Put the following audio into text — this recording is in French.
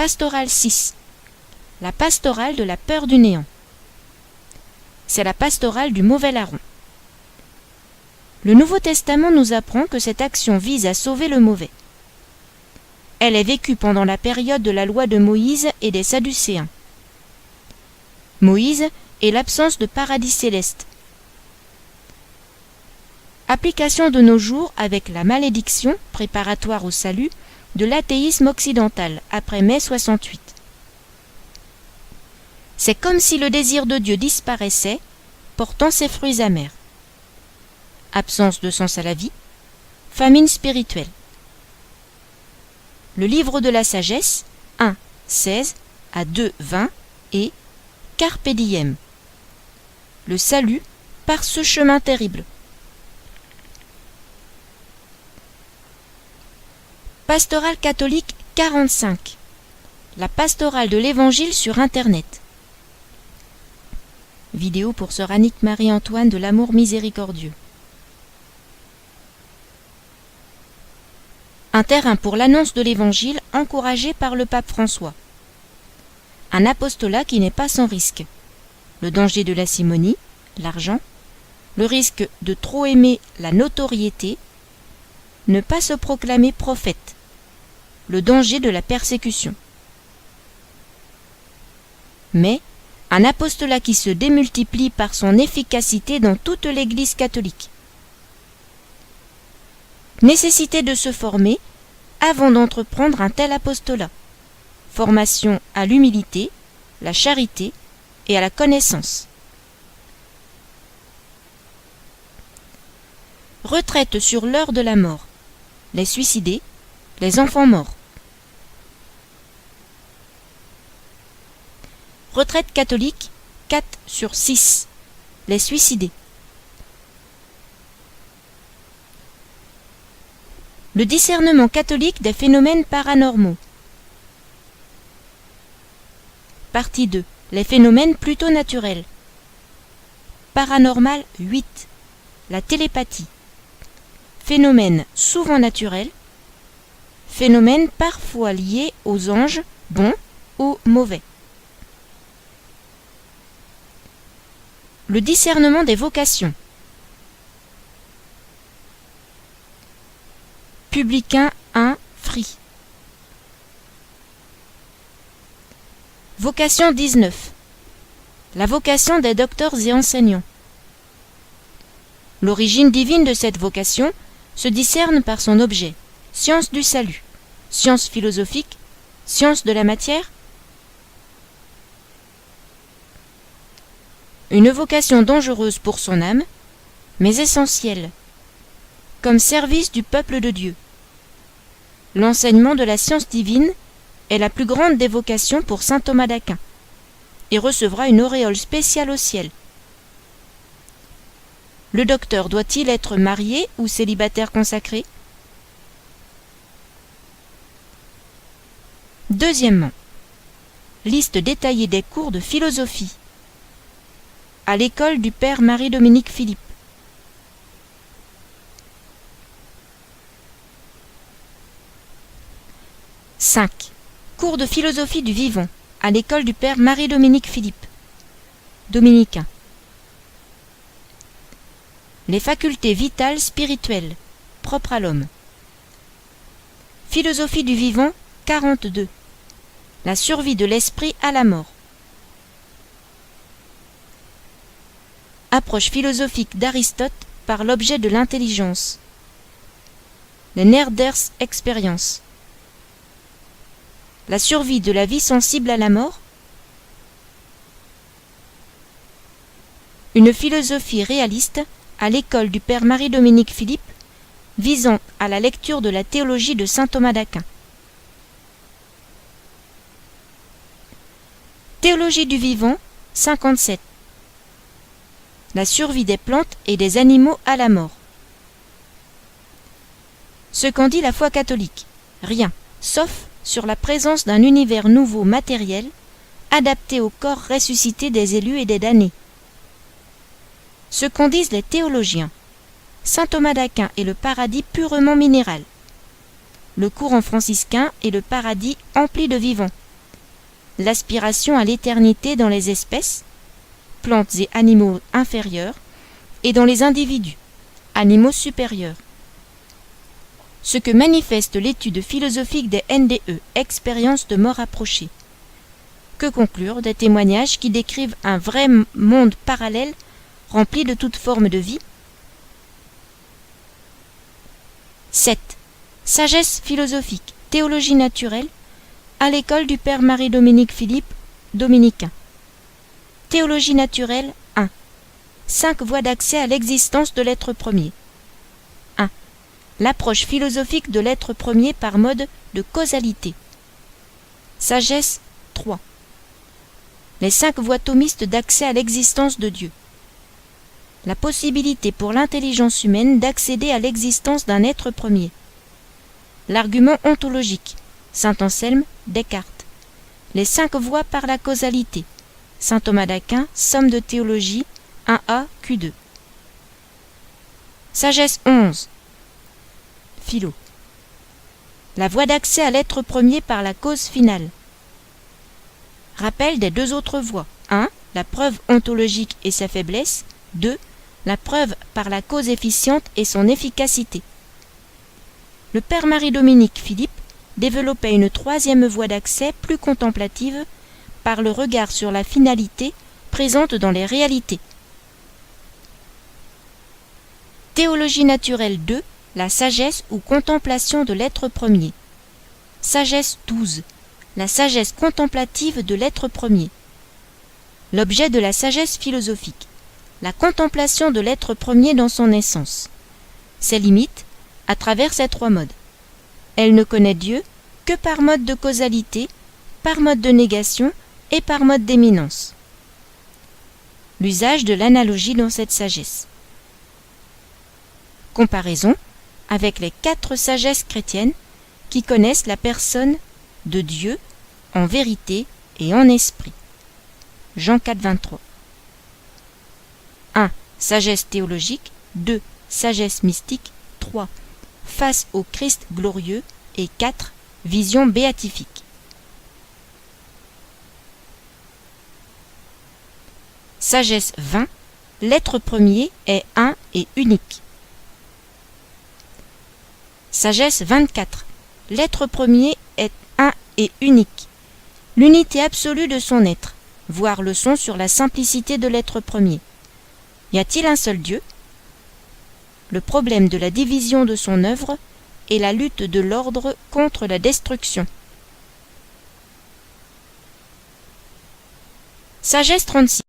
pastorale 6, la pastorale de la peur du néant. C'est la pastorale du mauvais larron. Le Nouveau Testament nous apprend que cette action vise à sauver le mauvais. Elle est vécue pendant la période de la loi de Moïse et des Sadducéens. Moïse est l'absence de paradis céleste. Application de nos jours avec la malédiction, préparatoire au salut, de l'athéisme occidental après mai 68. C'est comme si le désir de Dieu disparaissait, portant ses fruits amers. Absence de sens à la vie, famine spirituelle. Le livre de la sagesse, 1, 16 à 2, 20 et Carpe diem. Le salut par ce chemin terrible. Pastorale catholique 45. La pastorale de l'Évangile sur Internet. Vidéo pour sœur Annick Marie-Antoine de l'Amour Miséricordieux. Un terrain pour l'annonce de l'Évangile encouragé par le pape François. Un apostolat qui n'est pas sans risque. Le danger de la simonie, l'argent, le risque de trop aimer la notoriété, ne pas se proclamer prophète, le danger de la persécution. Mais un apostolat qui se démultiplie par son efficacité dans toute l'Église catholique. Nécessité de se former avant d'entreprendre un tel apostolat. Formation à l'humilité, la charité et à la connaissance. Retraite sur l'heure de la mort. Les suicidés, les enfants morts. Retraite catholique 4 sur 6. Les suicidés. Le discernement catholique des phénomènes paranormaux. Partie 2. Les phénomènes plutôt naturels. Paranormal 8. La télépathie. Phénomène souvent naturel. Phénomène parfois lié aux anges, bons ou mauvais. Le discernement des vocations. Publicain 1, Free. Vocation 19. La vocation des docteurs et enseignants. L'origine divine de cette vocation se discerne par son objet, science du salut, science philosophique, science de la matière. Une vocation dangereuse pour son âme, mais essentielle, comme service du peuple de Dieu. L'enseignement de la science divine est la plus grande des vocations pour saint Thomas d'Aquin et recevra une auréole spéciale au ciel. Le docteur doit-il être marié ou célibataire consacré? Deuxièmement, liste détaillée des cours de philosophie à l'école du père Marie-Dominique Philippe. « 5. Cours de philosophie du vivant à l'école du père Marie-Dominique Philippe, dominicain. Les facultés vitales spirituelles, propres à l'homme. Philosophie du vivant 42. La survie de l'esprit à la mort. Approche philosophique d'Aristote par l'objet de l'intelligence. Les Nerders expériences. La survie de la vie sensible à la mort. Une philosophie réaliste à l'école du père Marie-Dominique Philippe, visant à la lecture de la théologie de saint Thomas d'Aquin. Théologie du vivant 57. La survie des plantes et des animaux à la mort. Ce qu'en dit la foi catholique, rien, sauf sur la présence d'un univers nouveau matériel, adapté au corps ressuscité des élus et des damnés. Ce qu'en disent les théologiens, saint Thomas d'Aquin est le paradis purement minéral, le courant franciscain est le paradis empli de vivants, l'aspiration à l'éternité dans les espèces, plantes et animaux inférieurs, et dans les individus, animaux supérieurs. Ce que manifeste l'étude philosophique des NDE, expériences de mort approchée. Que conclure des témoignages qui décrivent un vrai monde parallèle rempli de toute forme de vie? 7. Sagesse philosophique, théologie naturelle, à l'école du Père Marie-Dominique Philippe, dominicain. Théologie naturelle 1. 5 voies d'accès à l'existence de l'être premier. 1. L'approche philosophique de l'être premier par mode de causalité. Sagesse 3. Les 5 voies thomistes d'accès à l'existence de Dieu. La possibilité pour l'intelligence humaine d'accéder à l'existence d'un être premier. L'argument ontologique. Saint Anselme, Descartes. Les 5 voies par la causalité. Saint Thomas d'Aquin, Somme de théologie, 1a, Q2. Sagesse 11. Philo. La voie d'accès à l'être premier par la cause finale. Rappel des 2 autres voies. 1. La preuve ontologique et sa faiblesse. 2. La preuve par la cause efficiente et son efficacité. Le Père Marie-Dominique Philippe développait une 3e voie d'accès plus contemplative par le regard sur la finalité présente dans les réalités. Théologie naturelle 2, la sagesse ou contemplation de l'être premier. Sagesse 12, la sagesse contemplative de l'être premier. L'objet de la sagesse philosophique, la contemplation de l'être premier dans son essence. Ses limites, à travers ces 3 modes. Elle ne connaît Dieu que par mode de causalité, par mode de négation et par mode d'éminence. L'usage de l'analogie dans cette sagesse. Comparaison avec les 4 sagesses chrétiennes qui connaissent la personne de Dieu en vérité et en esprit. Jean 4, 23. 1. Sagesse théologique. 2. Sagesse mystique. 3. Face au Christ glorieux. Et 4. Vision béatifique. Sagesse 20. L'être premier est un et unique. Sagesse 24. L'être premier est un et unique. L'unité absolue de son être. Voir leçon sur la simplicité de l'être premier. Y a-t-il un seul Dieu? Le problème de la division de son œuvre et la lutte de l'ordre contre la destruction. Sagesse 36.